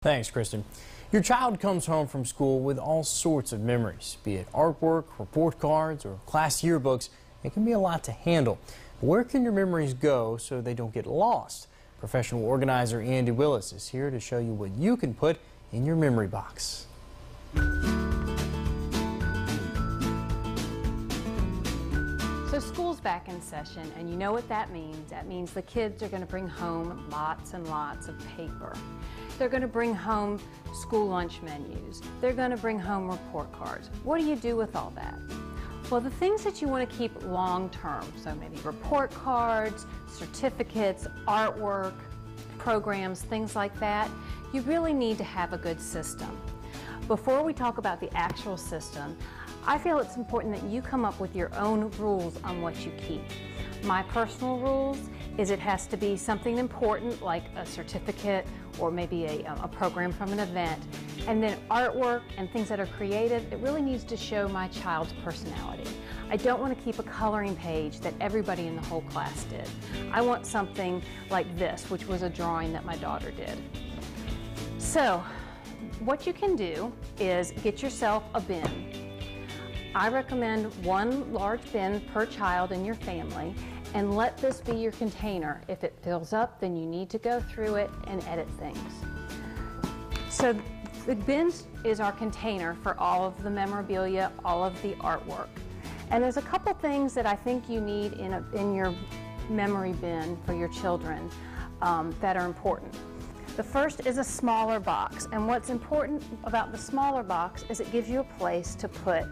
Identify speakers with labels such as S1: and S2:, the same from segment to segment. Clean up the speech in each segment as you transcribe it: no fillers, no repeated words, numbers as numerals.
S1: Thanks, Kristen. Your child comes home from school with all sorts of memories, be it artwork, report cards, or class yearbooks. It can be a lot to handle. But where can your memories go so they don't get lost? Professional organizer Andi Willis is here to show you what you can put in your memory box.
S2: So school's back in session, and you know what that means. That means the kids are going to bring home lots and lots of paper. They're going to bring home school lunch menus. They're going to bring home report cards. What do you do with all that? Well, the things that you want to keep long term, so maybe report cards, certificates, artwork, programs, things like that, you really need to have a good system. Before we talk about the actual system, I feel it's important that you come up with your own rules on what you keep. My personal rules is it has to be something important like a certificate or maybe a program from an event. And then artwork and things that are creative, it really needs to show my child's personality. I don't want to keep a coloring page that everybody in the whole class did. I want something like this, which was a drawing that my daughter did. So what you can do is get yourself a bin. I recommend one large bin per child in your family, and let this be your container. If it fills up, then you need to go through it and edit things. So the bin is our container for all of the memorabilia, all of the artwork. And there's a couple things that I think you need in your memory bin for your children that are important. The first is a smaller box, and what's important about the smaller box is it gives you a place to put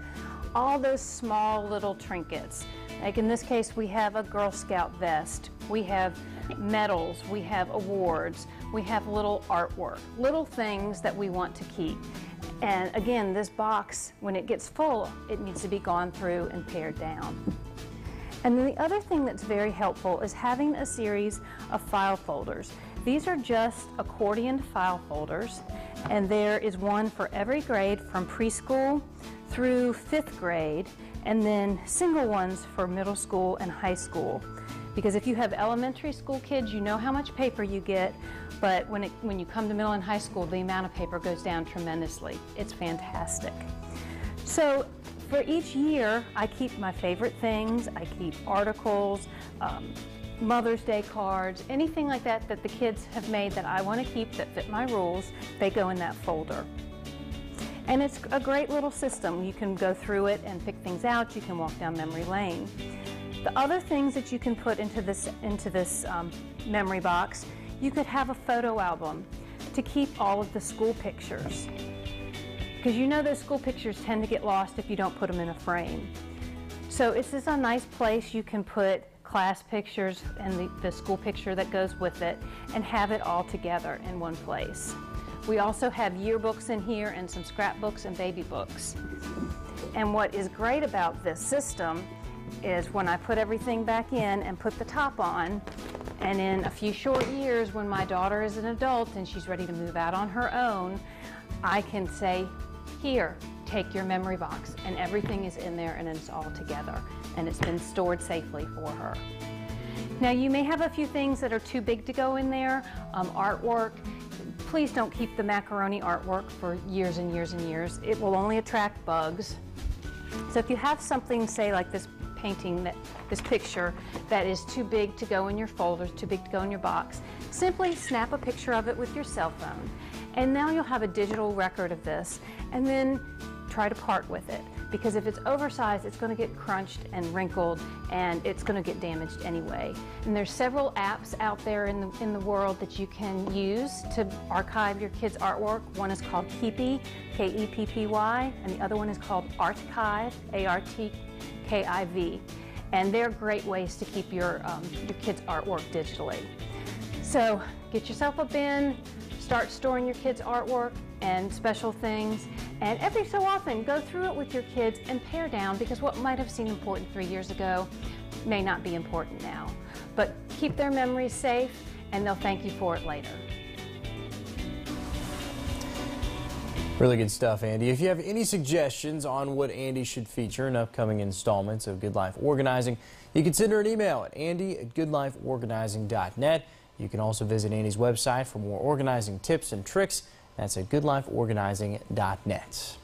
S2: all those small little trinkets. Like in this case, we have a Girl Scout vest, we have medals, we have awards, we have little artwork, little things that we want to keep. And again, this box, when it gets full, it needs to be gone through and pared down. And then the other thing that's very helpful is having a series of file folders. These are just accordion file folders, and there is one for every grade from preschool through 5th grade, and then single ones for middle school and high school. Because if you have elementary school kids, you know how much paper you get, but when you come to middle and high school, the amount of paper goes down tremendously. It's fantastic. So for each year, I keep my favorite things. I keep articles, Mother's Day cards, anything like that that the kids have made that I want to keep that fit my rules, they go in that folder. And it's a great little system. You can go through it and pick things out. You can walk down memory lane. The other things that you can put into this memory box, you could have a photo album to keep all of the school pictures. Because you know those school pictures tend to get lost if you don't put them in a frame. So it's just a nice place you can put class pictures and the school picture that goes with it and have it all together in one place. We also have yearbooks in here and some scrapbooks and baby books. And what is great about this system is when I put everything back in and put the top on, and in a few short years when my daughter is an adult and she's ready to move out on her own, I can say, here, take your memory box, and everything is in there and it's all together, and it's been stored safely for her. Now you may have a few things that are too big to go in there, artwork. Please don't keep the macaroni artwork for years and years and years. It will only attract bugs. So if you have something, say like this painting, this picture that is too big to go in your folders, too big to go in your box, simply snap a picture of it with your cell phone. And now you'll have a digital record of this, and then try to part with it. Because if it's oversized, it's going to get crunched and wrinkled, and it's going to get damaged anyway. And there's several apps out there in the world that you can use to archive your kids' artwork. One is called Keepy, K-E-P-P-Y, and the other one is called Artkive, A-R-T-K-I-V. And they're great ways to keep your kids' artwork digitally. So get yourself a bin, start storing your kids' artwork and special things, and every so often go through it with your kids and pare down, because what might have seemed important 3 years ago may not be important now. But keep their memories safe, and they'll thank you for it later.
S1: Really good stuff, Andi. If you have any suggestions on what Andi should feature in upcoming installments of Good Life Organizing, you can send her an email at andi@goodlifeorganizing.net. You can also visit Andi's website for more organizing tips and tricks. That's at goodlifeorganizing.net.